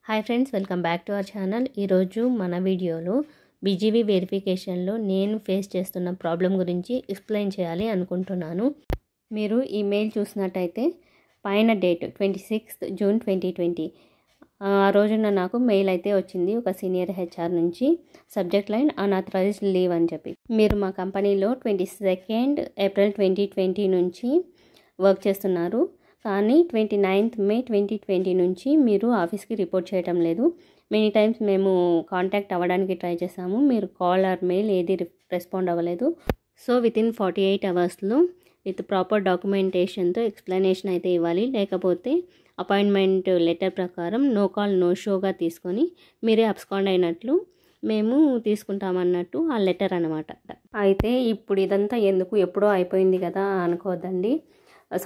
Hi friends, welcome back to our channel. ఈరోజు మన వీడియోలో బీజీవీ వెరిఫికేషన్లో నేను ఫేస్ చేస్తున్న ప్రాబ్లం గురించి ఎక్స్ప్లెయిన్ చేయాలి అనుకుంటున్నాను. మీరు ఈ మెయిల్ చూసినట్టయితే పైన డేట్ 26 జూన్ 2020 ఆ రోజున నాకు మెయిల్ అయితే వచ్చింది ఒక సీనియర్ హెచ్ఆర్ నుంచి. సబ్జెక్ట్ లైన్ అన్ఆథరైజ్డ్ లీవ్ అని చెప్పి. మీరు మా కంపెనీలో 22 ఏప్రిల్ 2020 నుంచి వర్క్ చేస్తున్నారు, కానీ 29 మే 2020 నుంచి మీరు ఆఫీస్కి రిపోర్ట్ చేయటం లేదు. మెనీ టైమ్స్ మేము కాంటాక్ట్ అవ్వడానికి ట్రై చేసాము, మీరు కాల్ ఆర్ మెయిల్ ఏది రెస్పాండ్ అవ్వలేదు. సో వితిన్ 48 అవర్స్లో విత్ ప్రాపర్ డాక్యుమెంటేషన్తో ఎక్స్ప్లెనేషన్ అయితే ఇవ్వాలి, లేకపోతే అపాయింట్మెంట్ లెటర్ ప్రకారం నో కాల్ నో షోగా తీసుకొని మీరే అబ్స్కాండ్ అయినట్లు మేము తీసుకుంటామన్నట్టు ఆ లెటర్ అనమాట. అయితే ఇప్పుడు ఇదంతా ఎందుకు, ఎప్పుడో అయిపోయింది కదా అనుకోవద్దండి,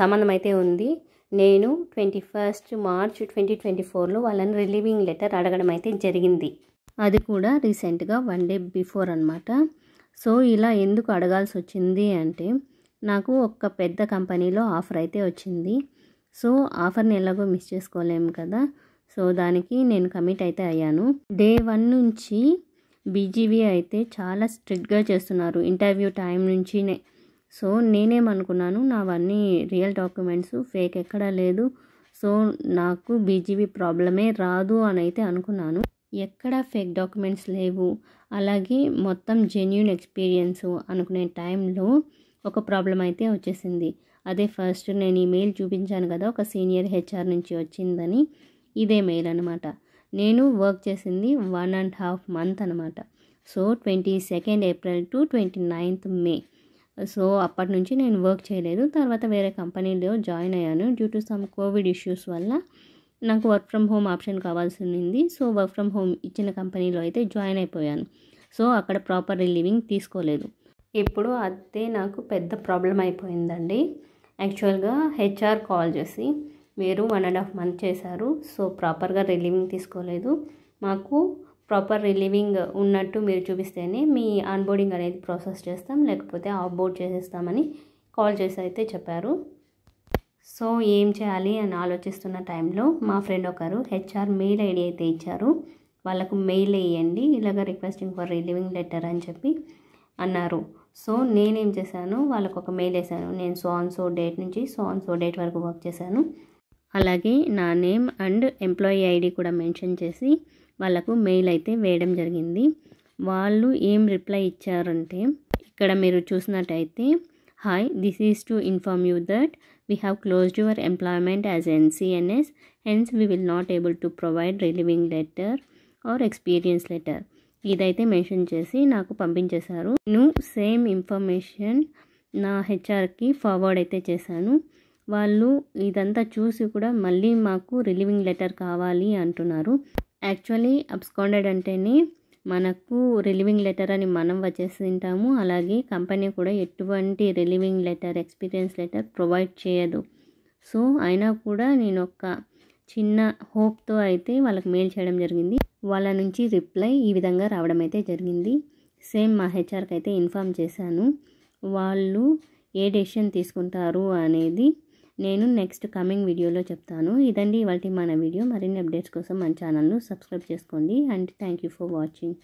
సంబంధం అయితే ఉంది. నేను 21 మార్చ్ 2024లో వాళ్ళని రిలీవింగ్ లెటర్ అడగడం అయితే జరిగింది. అది కూడా రీసెంట్గా 1 డే బిఫోర్ అనమాట. సో ఇలా ఎందుకు అడగాల్సి వచ్చింది అంటే, నాకు ఒక పెద్ద కంపెనీలో ఆఫర్ అయితే వచ్చింది. సో ఆఫర్ని ఎలాగో మిస్ చేసుకోలేము కదా, సో దానికి నేను కమిట్ అయితే అయ్యాను. డే 1 నుంచి బీజీవీ అయితే చాలా స్ట్రిక్ట్గా చేస్తున్నారు ఇంటర్వ్యూ టైం నుంచినే. సో నేనేమనుకున్నాను, నావన్నీ రియల్ డాక్యుమెంట్స్, ఫేక్ ఎక్కడా లేదు, సో నాకు బీజీవీ ప్రాబ్లమే రాదు అని అయితే అనుకున్నాను. ఎక్కడా ఫేక్ డాక్యుమెంట్స్ లేవు, అలాగే మొత్తం జెన్యూన్ ఎక్స్పీరియన్స్ అనుకునే టైంలో ఒక ప్రాబ్లం అయితే వచ్చేసింది. అదే ఫస్ట్ నేను ఈ మెయిల్ చూపించాను కదా, ఒక సీనియర్ హెచ్ఆర్ నుంచి వచ్చిందని. ఇదే మెయిల్ అనమాట. నేను వర్క్ చేసింది 1.5 month అనమాట. So 22 April to 29 May. So అప్పటి నుంచి నేను వర్క్ చేయలేదు. తర్వాత వేరే కంపెనీలో జాయిన్ అయ్యాను. Due to some Covid issues వల్ల నాకు వర్క్ ఫ్రమ్ హోమ్ ఆప్షన్ కావాల్సి ఉంది. సో వర్క్ ఫ్రమ్ హోమ్ ఇచ్చిన కంపెనీలో అయితే జాయిన్ అయిపోయాను. సో అక్కడ ప్రాపర్ రిలీవింగ్ తీసుకోలేదు. ఇప్పుడు అదే నాకు పెద్ద ప్రాబ్లం అయిపోయిందండి. యాక్చువల్గా హెచ్ఆర్ కాల్ చేసి, మీరు 1.5 month చేశారు, సో ప్రాపర్గా రిలీవింగ్ తీసుకోలేదు, మాకు ప్రాపర్ రిలీవింగ్ ఉన్నట్టు మీరు చూపిస్తేనే మీ ఆన్బోర్డింగ్ అనేది ప్రాసెస్ చేస్తాం, లేకపోతే ఆఫ్ బోర్డ్ చేసేస్తామని కాల్ చేసి అయితే చెప్పారు. సో ఏం చేయాలి అని ఆలోచిస్తున్న టైంలో మా ఫ్రెండ్ ఒకరు హెచ్ఆర్ మెయిల్ ఐడి అయితే ఇచ్చారు. వాళ్ళకు మెయిల్ వేయండి, ఇలాగ రిక్వెస్టింగ్ ఫర్ రిలీవింగ్ లెటర్ అని చెప్పి అన్నారు. సో నేనేం చేశాను, వాళ్ళకు ఒక మెయిల్ వేసాను. నేను సో డేట్ నుంచి సో డేట్ వరకు వర్క్ చేశాను, అలాగే నా నేమ్ అండ్ ఎంప్లాయీ ఐడి కూడా మెన్షన్ చేసి వాళ్ళకు మెయిల్ అయితే వేయడం జరిగింది. వాళ్ళు ఏం రిప్లై ఇచ్చారంటే, ఇక్కడ మీరు చూసినట్టయితే, hi, this is to inform you that we have closed your employment as NCNS, hence we will not able to provide relieving letter or experience letter. ఇదైతే మెన్షన్ చేసి నాకు పంపించేశారు. నేను సేమ్ ఇన్ఫర్మేషన్ నా హెచ్ఆర్కి ఫార్వర్డ్ అయితే చేశాను. వాళ్ళు ఇదంతా చూసి కూడా మళ్ళీ మాకు రిలీవింగ్ లెటర్ కావాలి అంటున్నారు. యాక్చువల్లీ అబ్స్కాండెడ్ అంటేనే మనకు రిలీవింగ్ లెటర్ అని మనం వచ్చేసి ఉంటాము, అలాగే కంపెనీ కూడా ఎటువంటి relieving letter, experience letter provide చేయదు. సో అయినా కూడా నేను ఒక చిన్న హోప్తో అయితే వాళ్ళకి మెయిల్ చేయడం జరిగింది. వాళ్ళ నుంచి రిప్లై ఈ విధంగా రావడం అయితే జరిగింది. సేమ్ మా హెచ్ఆర్కి అయితే ఇన్ఫామ్ చేశాను. వాళ్ళు ఏ డెసిషన్ తీసుకుంటారు అనేది నేను నెక్స్ట్ కమింగ్ వీడియోలో చెప్తాను. ఇదండి ఇవాల్టి మన వీడియో. మరిన్ని అప్డేట్స్ కోసం మన ఛానల్ను సబ్స్క్రైబ్ చేసుకోండి. And thank you for watching.